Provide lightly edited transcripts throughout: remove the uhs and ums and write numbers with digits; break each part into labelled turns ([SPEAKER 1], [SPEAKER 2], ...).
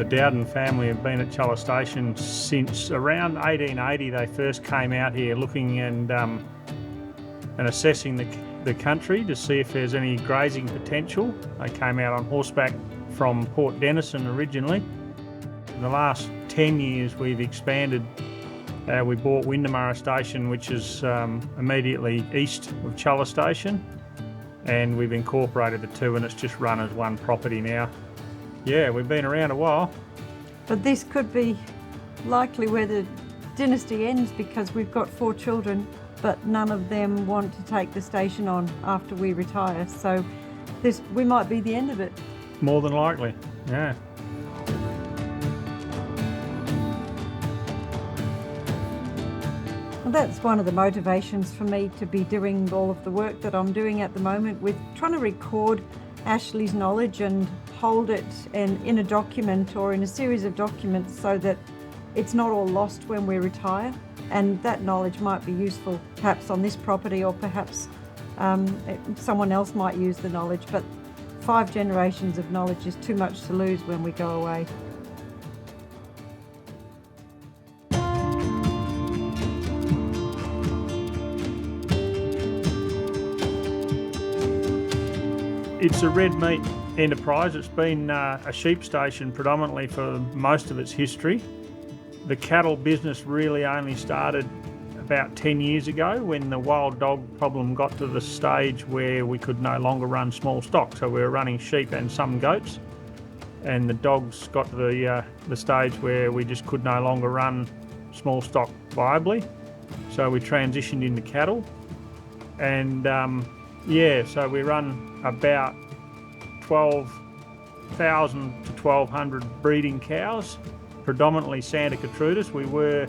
[SPEAKER 1] The Dowden family have been at Challa Station since around 1880. They first came out here looking and assessing the country to see if there's any grazing potential. They came out on horseback from Port Denison originally. In the last 10 years we've expanded. We bought Windamurra Station, which is immediately east of Challa Station, and we've incorporated the two and it's just run as one property now. Yeah, we've been around a while.
[SPEAKER 2] But this could be likely where the dynasty ends, because we've got 4 children, but none of them want to take the station on after we retire. So we might be the end of it.
[SPEAKER 1] More than likely, yeah.
[SPEAKER 2] Well, that's one of the motivations for me to be doing all of the work that I'm doing at the moment, with trying to record Ashley's knowledge and hold it in a document or in a series of documents so that it's not all lost when we retire. And that knowledge might be useful perhaps on this property, or perhaps someone else might use the knowledge. But 5 generations of knowledge is too much to lose when we go away.
[SPEAKER 1] It's a red meat enterprise. It's been a sheep station predominantly for most of its history. The cattle business really only started about 10 years ago when the wild dog problem got to the stage where we could no longer run small stock. So we were running sheep and some goats, and the dogs got to the stage where we just could no longer run small stock viably. So we transitioned into cattle, and so we run about 12,000 to 1,200 breeding cows, predominantly Santa Gertrudis. We were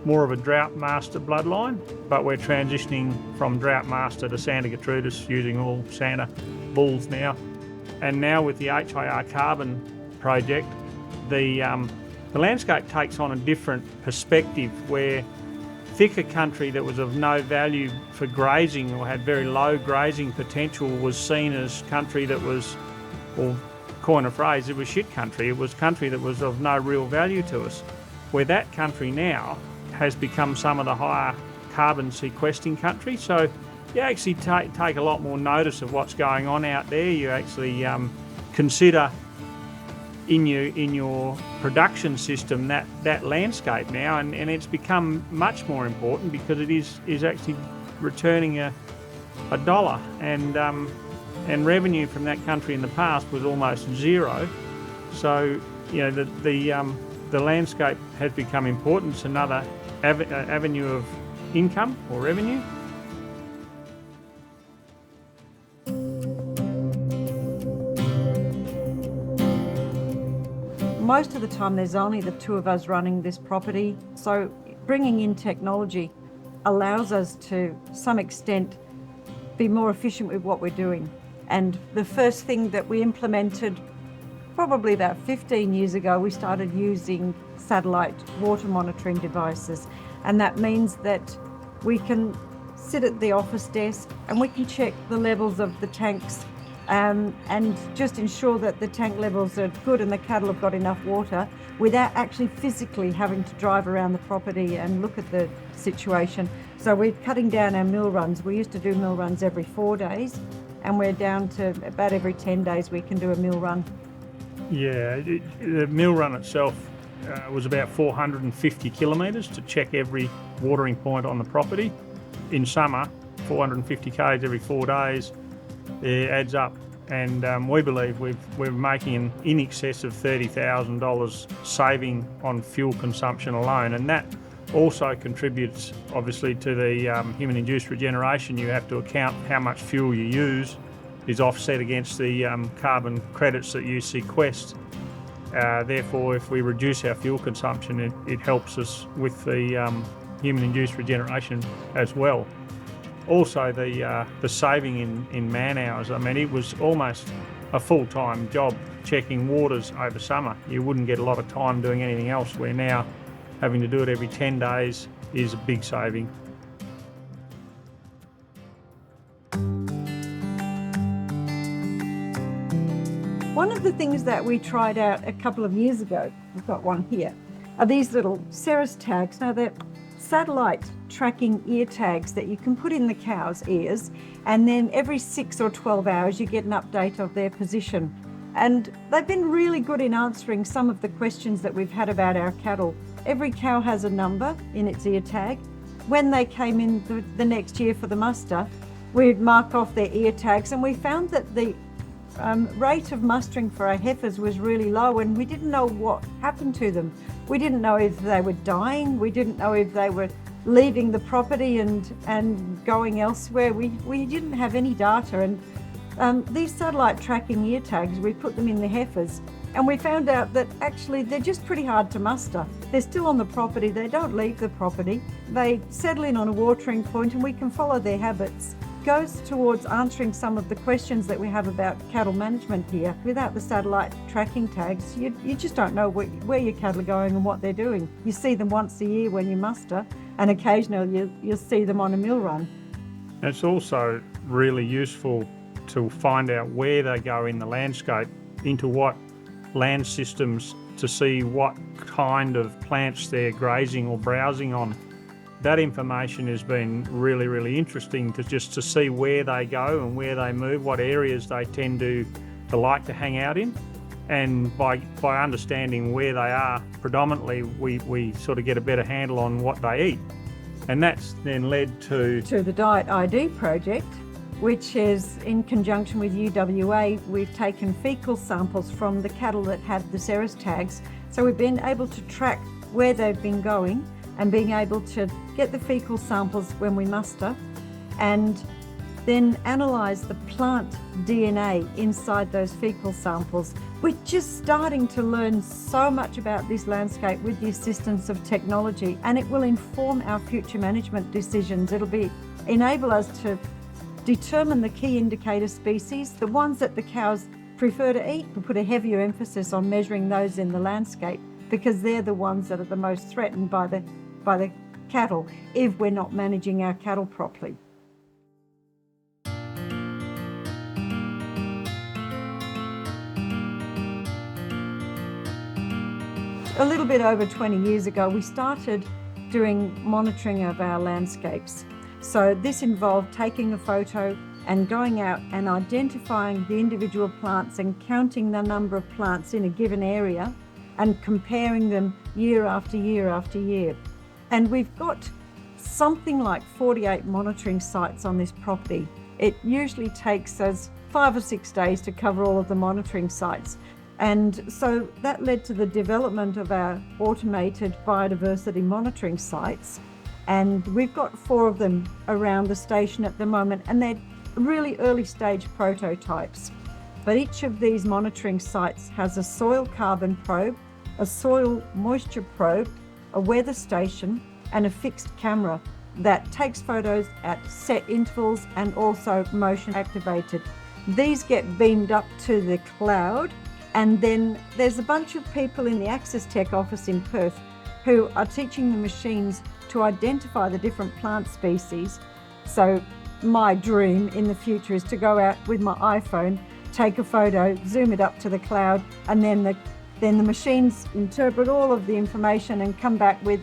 [SPEAKER 1] more of a Drought Master bloodline, but we're transitioning from Drought Master to Santa Gertrudis, using all Santa bulls now. And now with the HIR carbon project, the landscape takes on a different perspective, where thicker country that was of no value for grazing or had very low grazing potential was seen as country that was, or coin a phrase, it was shit country. It was country that was of no real value to us. Where that country now has become some of the higher carbon sequestering country. So you actually take a lot more notice of what's going on out there. You actually consider in your production system that landscape now, and it's become much more important because it is actually returning a dollar, and revenue from that country in the past was almost zero. So the landscape has become important. It's another avenue of income or revenue.
[SPEAKER 2] Most of the time there's only the 2 of us running this property, so bringing in technology allows us to some extent be more efficient with what we're doing. And the first thing that we implemented probably about 15 years ago, we started using satellite water monitoring devices, and that means that we can sit at the office desk and we can check the levels of the tanks and just ensure that the tank levels are good and the cattle have got enough water, without actually physically having to drive around the property and look at the situation. So we're cutting down our mill runs. We used to do mill runs every 4 days, and we're down to about every 10 days we can do a mill run.
[SPEAKER 1] Yeah, the mill run itself was about 450 kilometres to check every watering point on the property. In summer, 450 k's every 4 days, it adds up, and we believe we're making in excess of $30,000 saving on fuel consumption alone, and that also contributes obviously to the human-induced regeneration. You have to account how much fuel you use is offset against the carbon credits that you sequester. Therefore, if we reduce our fuel consumption, it helps us with the human-induced regeneration as well. Also, the saving in man hours. I mean, it was almost a full-time job checking waters over summer. You wouldn't get a lot of time doing anything else, where now having to do it every 10 days is a big saving.
[SPEAKER 2] One of the things that we tried out a couple of years ago, we've got one here, are these little Ceres tags. Now they're satellite tracking ear tags that you can put in the cow's ears, and then every 6 or 12 hours you get an update of their position. And they've been really good in answering some of the questions that we've had about our cattle. Every cow has a number in its ear tag. When they came in the next year for the muster, we'd mark off their ear tags, and we found that the rate of mustering for our heifers was really low, and we didn't know what happened to them. We didn't know if they were dying. We didn't know if they were leaving the property and going elsewhere. We didn't have any data. And these satellite tracking ear tags, we put them in the heifers, and we found out that actually they're just pretty hard to muster. They're still on the property. They don't leave the property. They settle in on a watering point, and we can follow their habits. Goes towards answering some of the questions that we have about cattle management here. Without the satellite tracking tags, you just don't know where your cattle are going and what they're doing. You see them once a year when you muster, and occasionally you'll see them on a mill run.
[SPEAKER 1] It's also really useful to find out where they go in the landscape, into what land systems, to see what kind of plants they're grazing or browsing on. That information has been really, really interesting to see where they go and where they move, what areas they tend to like to hang out in. And by understanding where they are predominantly, we sort of get a better handle on what they eat. And that's then led to
[SPEAKER 2] the Diet ID project, which is in conjunction with UWA. We've taken fecal samples from the cattle that had the Ceres tags. So we've been able to track where they've been going, and being able to get the fecal samples when we muster, and then analyse the plant DNA inside those fecal samples. We're just starting to learn so much about this landscape with the assistance of technology, and it will inform our future management decisions. It'll enable us to determine the key indicator species, the ones that the cows prefer to eat. We'll put a heavier emphasis on measuring those in the landscape, because they're the ones that are the most threatened by the cattle if we're not managing our cattle properly. A little bit over 20 years ago, we started doing monitoring of our landscapes. So this involved taking a photo and going out and identifying the individual plants and counting the number of plants in a given area and comparing them year after year after year. And we've got something like 48 monitoring sites on this property. It usually takes us 5 or 6 days to cover all of the monitoring sites. And so that led to the development of our automated biodiversity monitoring sites. And we've got 4 of them around the station at the moment, and they're really early stage prototypes. But each of these monitoring sites has a soil carbon probe, a soil moisture probe, a weather station, and a fixed camera that takes photos at set intervals and also motion activated. These get beamed up to the cloud, and then there's a bunch of people in the Access Tech office in Perth who are teaching the machines to identify the different plant species. So my dream in the future is to go out with my iPhone, take a photo, zoom it up to the cloud, and then the machines interpret all of the information and come back with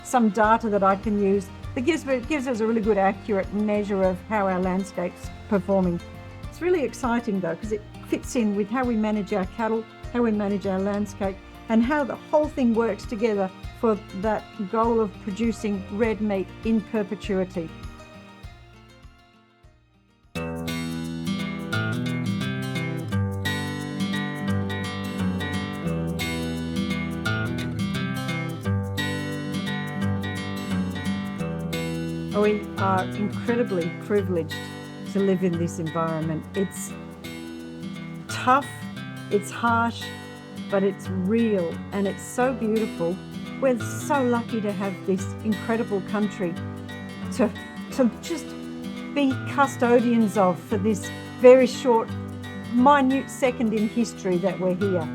[SPEAKER 2] some data that I can use. It gives us a really good, accurate measure of how our landscape's performing. It's really exciting though, because it fits in with how we manage our cattle, how we manage our landscape, and how the whole thing works together for that goal of producing red meat in perpetuity. We are incredibly privileged to live in this environment. It's tough, it's harsh, but it's real and it's so beautiful. We're so lucky to have this incredible country to just be custodians of for this very short, minute second in history that we're here.